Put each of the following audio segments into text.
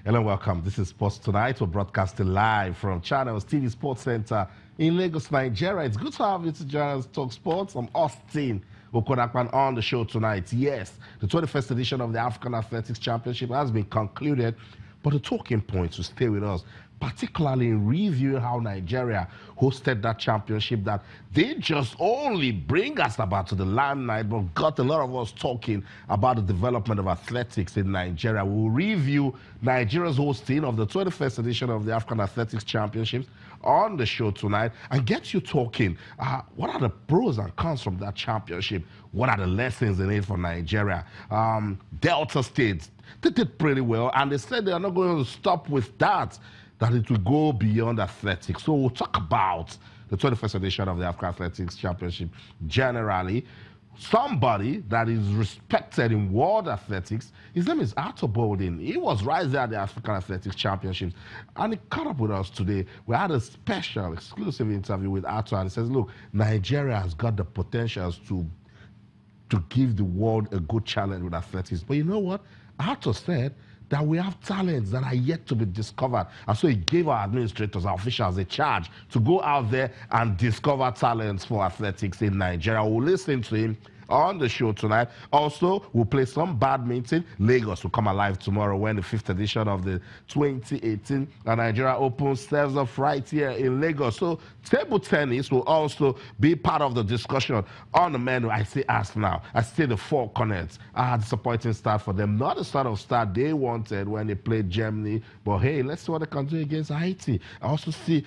Hello and welcome. This is Sports Tonight. We're broadcasting live from Channels TV Sports Center in Lagos, Nigeria. It's good to have you to join us talk sports. I'm Austin Okonakpan on the show tonight. Yes, the 21st edition of the African Athletics Championship has been concluded, but the talking points will stay with us, particularly in reviewing how Nigeria hosted that championship that they just only bring us about to the limelight, but got a lot of us talking about the development of athletics in Nigeria. We'll review Nigeria's hosting of the 21st edition of the African Athletics Championships on the show tonight and get you talking. What are the pros and cons from that championship? What are the lessons in it for Nigeria? Delta State, they did pretty well, and they said they are not going to stop with that it will go beyond athletics. So we'll talk about the 21st edition of the African Athletics Championship generally. Somebody that is respected in world athletics, his name is Arthur Bowden. He was right there at the African Athletics Championships, and he caught up with us today. We had a special, exclusive interview with Arthur, and he says, look, Nigeria has got the potentials to give the world a good challenge with athletics. But you know what? Arthur said that we have talents that are yet to be discovered. And so he gave our administrators, our officials, a charge to go out there and discover talents for athletics in Nigeria. We'll listen to him on the show tonight. Also, we'll play some badminton. Lagos will come alive tomorrow when the 5th edition of the 2018 Nigeria Open serves up right here in Lagos. So table tennis will also be part of the discussion on the menu. I say us now. I say the four cornets. Disappointing start for them. Not the sort of start they wanted when they played Germany. But hey, let's see what they can do against Haiti. I also see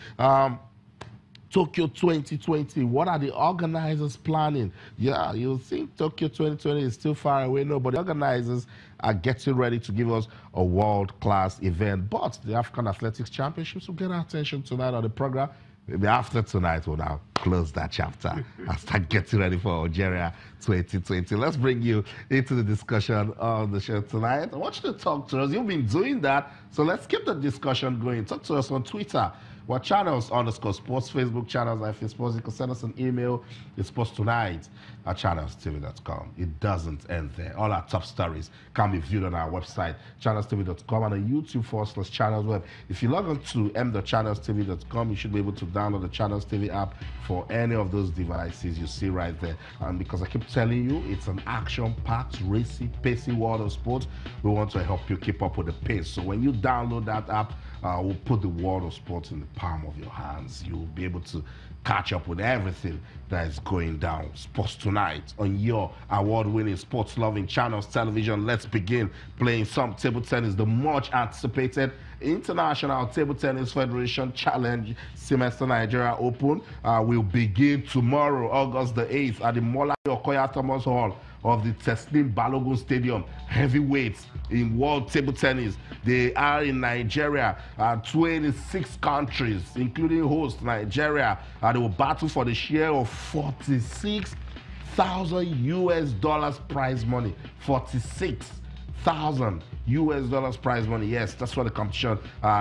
Tokyo 2020, what are the organizers planning? Yeah, you think Tokyo 2020 is still far away? No, but the organizers are getting ready to give us a world-class event. But the African Athletics Championships will get our attention tonight on the program. Maybe after tonight, we'll now close that chapter and start getting ready for Algeria 2020. Let's bring you into the discussion on the show tonight. I want you to talk to us. You've been doing that, so let's keep the discussion going. Talk to us on Twitter. We're Channels_Sports, Facebook Channels, IFA Sports. You can send us an email. It's posttonight@channelstv.com. It doesn't end there. All our top stories can be viewed on our website, channelstv.com, and on YouTube /ChannelsWeb. If you log on to m.channelstv.com, you should be able to download the Channels TV app for any of those devices you see right there. And because I keep telling you, it's an action-packed, racy, pacey world of sports, we want to help you keep up with the pace. So when you download that app, we'll put the world of sports in the palm of your hands. You'll be able to catch up with everything that is going down. Sports Tonight on your award-winning, sports-loving Channels Television. Let's begin playing some table tennis. The much-anticipated International Table Tennis Federation Challenge Semester Nigeria Open will begin tomorrow, August the 8th, at the Mola Okoya Thomas Hall of the Teslim Balogun Stadium. Heavyweights in world table tennis. They are in Nigeria, 26 countries, including host Nigeria. They will battle for the share of $46,000 prize money. $46,000 prize money. Yes, that's what the competition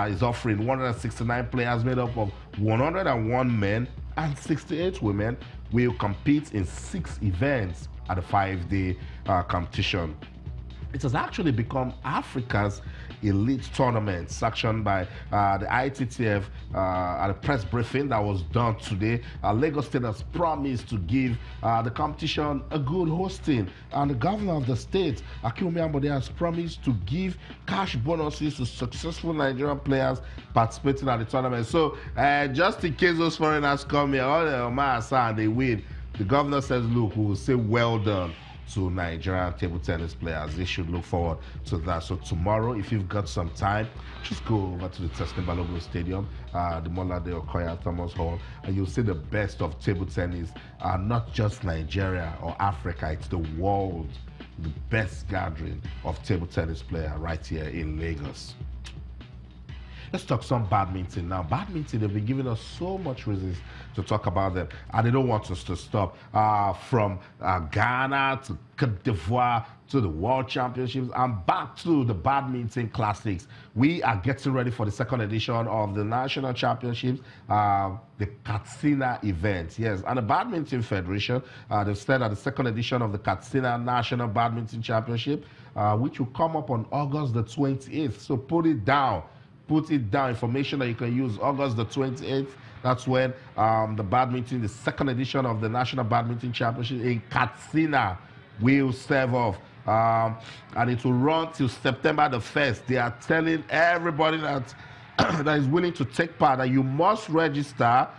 is offering. 169 players made up of 101 men and 68 women will compete in 6 events at a 5-day competition. It has actually become Africa's elite tournament, sanctioned by the ITTF at a press briefing that was done today. Lagos State has promised to give the competition a good hosting, and the governor of the state, Akinwumi Ambode, has promised to give cash bonuses to successful Nigerian players participating at the tournament. So just in case those foreigners come here, all the and they win, the governor says, look, we will say well done to Nigerian table tennis players. They should look forward to that. So tomorrow, if you've got some time, just go over to the Teslim Balogun Stadium, the Molade Okoya Thomas Hall, and you'll see the best of table tennis, not just Nigeria or Africa, it's the world, the best gathering of table tennis players right here in Lagos. Let's talk some badminton now. Badminton, they've been giving us so much reasons to talk about them, and they don't want us to stop. From Ghana to Cote d'Ivoire to the World Championships and back to the Badminton Classics. We are getting ready for the second edition of the National Championships, the Katsina event. Yes, and the Badminton Federation, they've said that the second edition of the Katsina National Badminton Championship, which will come up on August the 28th. So put it down. Put it down. Information that you can use August the 28th. That's when the second edition of the National Badminton Championship in Katsina will serve off. And it will run till September the 1st. They are telling everybody that that is willing to take part that you must register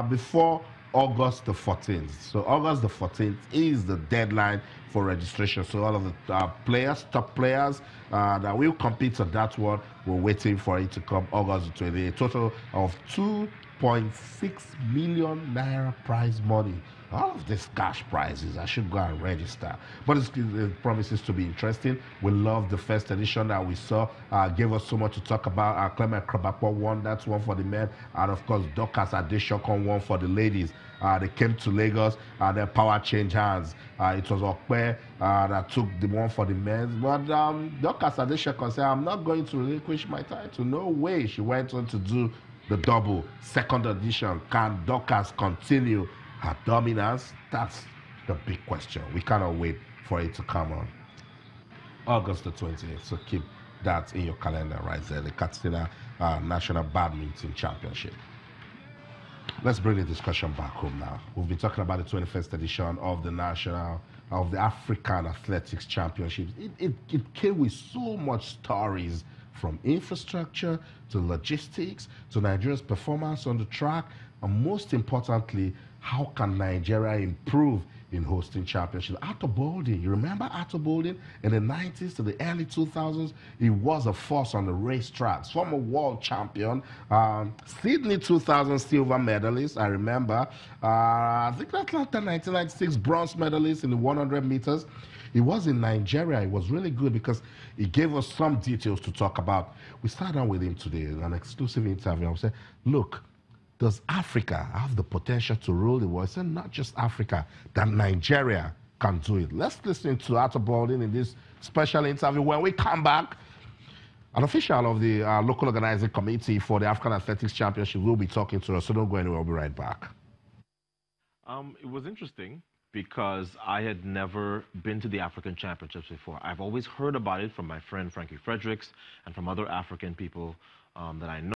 before August the 14th. So August the 14th is the deadline for registration. So all of the players, top players that will compete on that one, we're waiting for it to come August the 28th. A total of 2.6 million naira prize money. All of these cash prizes, I should go and register. But it promises to be interesting. We love the first edition that we saw. Gave us so much to talk about. Clement Krabakpo won that one for the men. And of course, Dorcas Adeshokon won for the ladies. They came to Lagos and their power changed hands. It was Okpe that took the one for the men. But Dorcas Adeshokon said, I'm not going to relinquish my title. No way. She went on to do the double. Second edition. Can Dorcas continue her dominance? That's the big question. We cannot wait for it to come on August the 20th. So keep that in your calendar right there. The Katsina National Badminton Championship. Let's bring the discussion back home now. We've been talking about the 21st edition of the African Athletics Championships. It came with so much stories, from infrastructure to logistics to Nigeria's performance on the track, and most importantly, how can Nigeria improve in hosting championships? Arthur Balding, you remember Arthur Balding in the 90s to the early 2000s? He was a force on the racetracks, former world champion, Sydney 2000 silver medalist, I remember. I think Atlanta 1996 bronze medalist in the 100 meters. He was in Nigeria. It was really good because he gave us some details to talk about. We sat down with him today in an exclusive interview. I said, look, does Africa have the potential to rule the world? He said, not just Africa, that Nigeria can do it. Let's listen to Arthur Balding in this special interview. When we come back, an official of the local organizing committee for the African Athletics Championship will be talking to us, so don't go anywhere. We'll be right back. It was interesting because I had never been to the African Championships before. I've always heard about it from my friend Frankie Fredericks and from other African people that I know.